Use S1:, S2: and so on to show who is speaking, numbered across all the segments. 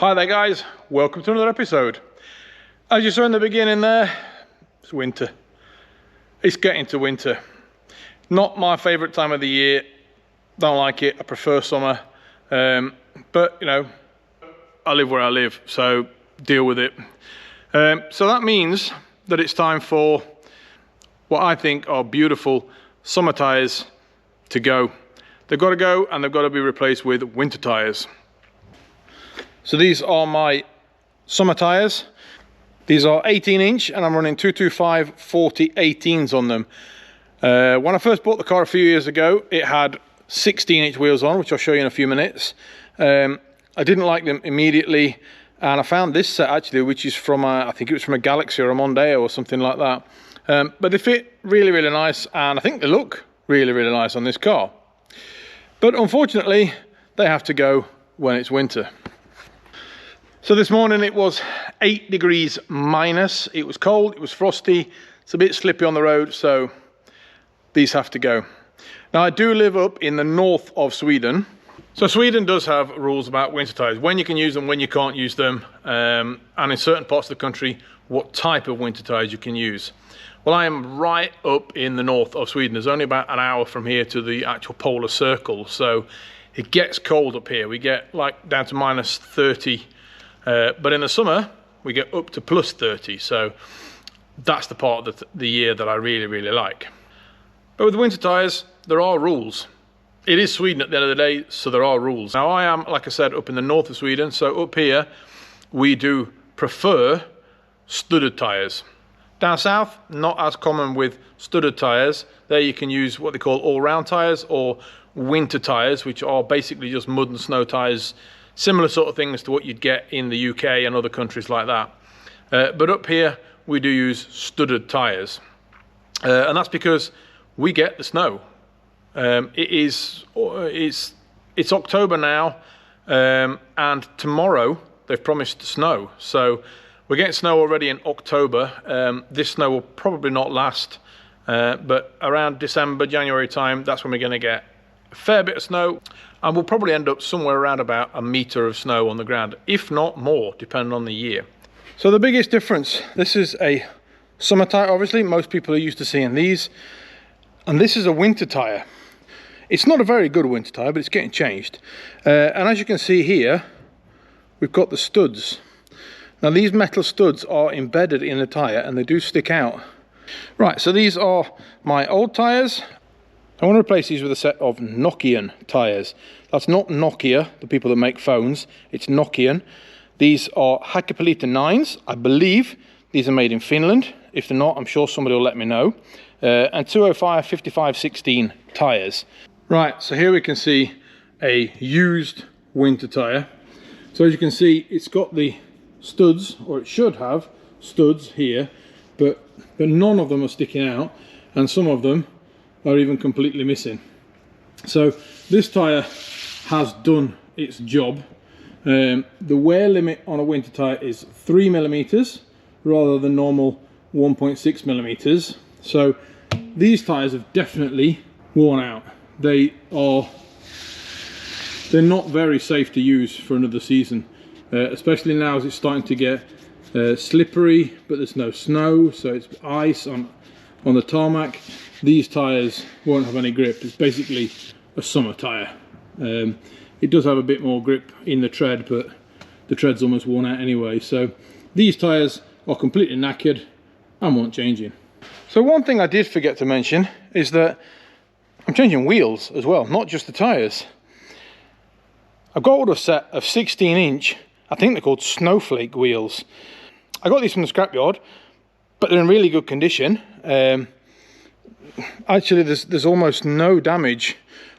S1: Hi there guys, welcome to another episode. As you saw in the beginning there, it's winter. It's getting to winter. Not my favourite time of the year, don't like it, I prefer summer. But you know, I live where I live, so deal with it. So that means that it's time for what I think are beautiful summer tyres to go. They've got to go and they've got to be replaced with winter tyres. So these are my summer tyres. These are 18-inch and I'm running 225 40 18s on them. When I first bought the car a few years ago, it had 16-inch wheels on, which I'll show you in a few minutes. I didn't like them immediately, and I found this set actually, which is from I think it was from a Galaxy or a Mondeo or something like that. But they fit really, really nice, and I think they look really, really nice on this car. But unfortunately, they have to go when it's winter. So this morning it was 8 degrees minus. It was cold, it was frosty, it's a bit slippy on the road, so these have to go. Now I do live up in the north of Sweden. So Sweden does have rules about winter tyres, when you can use them, when you can't use them, and in certain parts of the country, what type of winter tyres you can use. Well, I am right up in the north of Sweden. There's only about an hour from here to the actual polar circle, so it gets cold up here. We get like down to minus 30. But in the summer we get up to plus 30, so that's the part of the year that I really, really like. But with winter tyres, there are rules. It is Sweden at the end of the day, so there are rules. Now I am, like I said, up in the north of Sweden, so up here we do prefer studded tyres. Down south, not as common with studded tyres. There you can use what they call all-round tyres or winter tyres, which are basically just mud and snow tyres. Similar sort of things to what you'd get in the UK and other countries like that. But up here, we do use studded tyres. And that's because we get the snow. It's October now, and tomorrow they've promised snow. So we're getting snow already in October. This snow will probably not last, but around December, January time, that's when we're going to get a fair bit of snow, and we'll probably end up somewhere around about a metre of snow on the ground, if not more, depending on the year. So the biggest difference, this is a summer tyre, obviously, most people are used to seeing these, and this is a winter tyre. It's not a very good winter tyre, but it's getting changed. And as you can see here, we've got the studs. Now these metal studs are embedded in the tyre and they do stick out. Right, so these are my old tyres. I want to replace these with a set of Nokian tyres. That's not Nokia, the people that make phones, it's Nokian. These are Hakkapeliitta 9s, I believe. These are made in Finland. If they're not, I'm sure somebody will let me know. And 205 55 16 tyres. Right, so here we can see a used winter tyre. So as you can see, it's got the studs, or it should have studs here, but none of them are sticking out, and some of them are even completely missing. So this tyre has done its job. The wear limit on a winter tyre is 3mm rather than normal 1.6mm. So these tyres have definitely worn out. They're not very safe to use for another season, especially now as it's starting to get slippery, but there's no snow, so it's ice on the tarmac. These tyres won't have any grip. It's basically a summer tyre. It does have a bit more grip in the tread, but the tread's almost worn out anyway. So these tyres are completely knackered and want changing. So one thing I did forget to mention is that I'm changing wheels as well, not just the tyres. I've got a set of 16-inch, I think they're called snowflake wheels. I got these from the scrapyard, but they're in really good condition. Actually there's almost no damage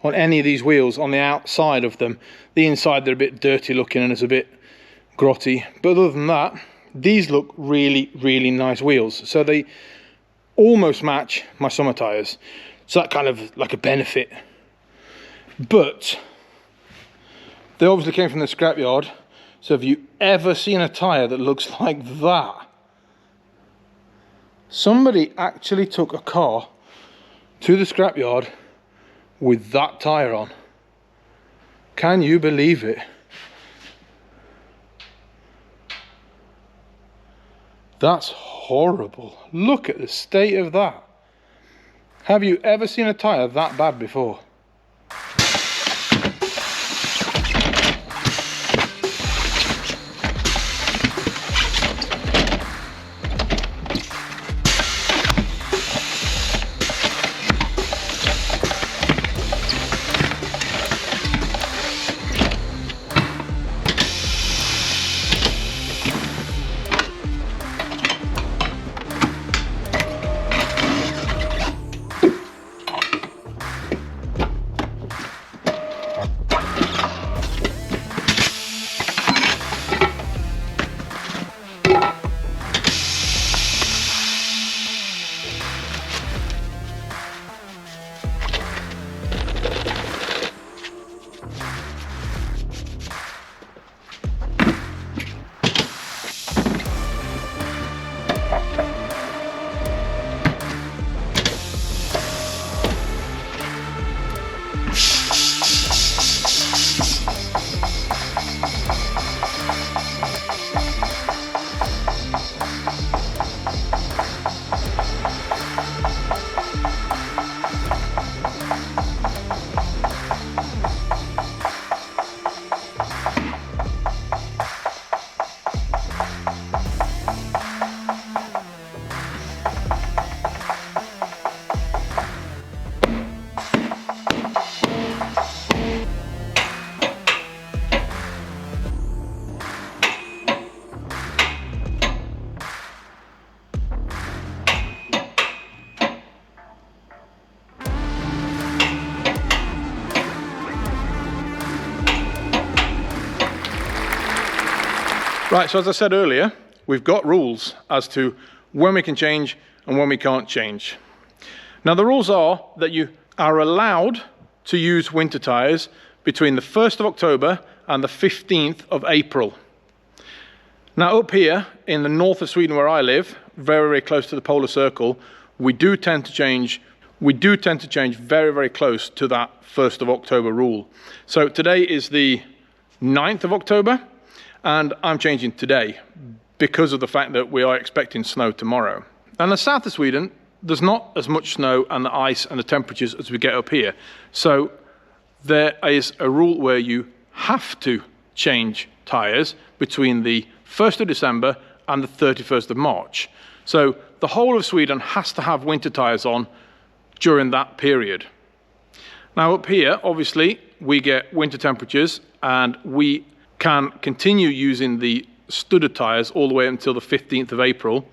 S1: on any of these wheels on the outside of them. The inside they're a bit dirty looking and it's a bit grotty, but other than that these look really, really nice wheels. So they almost match my summer tyres, so that kind of like a benefit. But they obviously came from the scrapyard, so have you ever seen a tyre that looks like that? Somebody actually took a car to the scrapyard with that tyre on. Can you believe it? That's horrible. Look at the state of that. Have you ever seen a tyre that bad before? Right, so as I said earlier, we've got rules as to when we can change and when we can't change. Now the rules are that you are allowed to use winter tyres between the 1st of October and the 15th of April. Now up here in the north of Sweden where I live, very, very close to the polar circle, we do tend to change very, very close to that 1st of October rule. So today is the 9th of October, and I'm changing today because of the fact that we are expecting snow tomorrow. And the south of Sweden, there's not as much snow and the ice and the temperatures as we get up here. So there is a rule where you have to change tyres between the 1st of December and the 31st of March. So the whole of Sweden has to have winter tyres on during that period. Now up here, obviously, we get winter temperatures and we can continue using the studded tyres all the way until the 15th of April.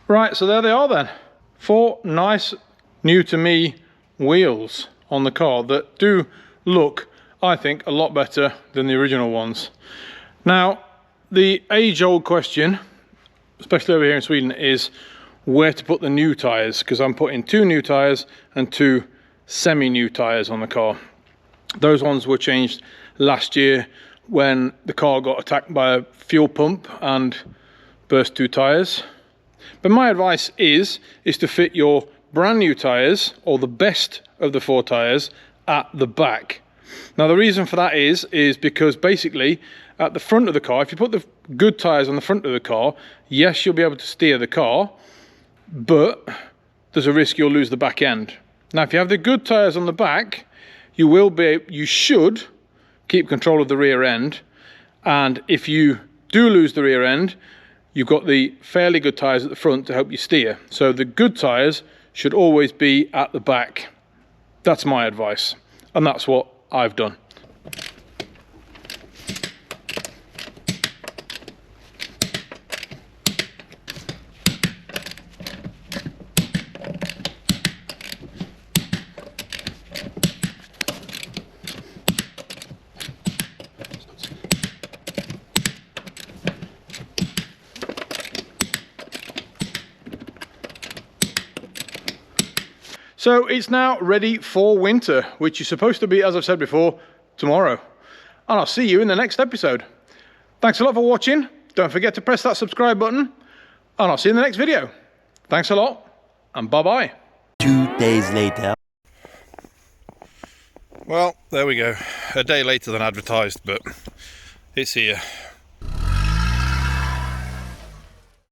S1: Right, so there they are then. 4 nice new to me wheels on the car that do look, I think, a lot better than the original ones. Now, the age-old question, especially over here in Sweden, is where to put the new tyres, because I'm putting 2 new tyres and 2 semi-new tyres on the car. Those ones were changed last year when the car got attacked by a fuel pump and burst 2 tyres. But my advice is to fit your brand new tyres, or the best of the 4 tyres, at the back. Now the reason for that is because basically at the front of the car, if you put the good tyres on the front of the car, yes, you'll be able to steer the car, but there's a risk you'll lose the back end. Now if you have the good tyres on the back, you should keep control of the rear end, and if you do lose the rear end, you've got the fairly good tyres at the front to help you steer. So the good tyres should always be at the back. That's my advice, and that's what I've done. So it's now ready for winter, which is supposed to be, as I've said before, tomorrow. And I'll see you in the next episode. Thanks a lot for watching. Don't forget to press that subscribe button, and I'll see you in the next video. Thanks a lot, and bye-bye.
S2: 2 days later.
S3: Well, there we go. A day later than advertised, but it's here.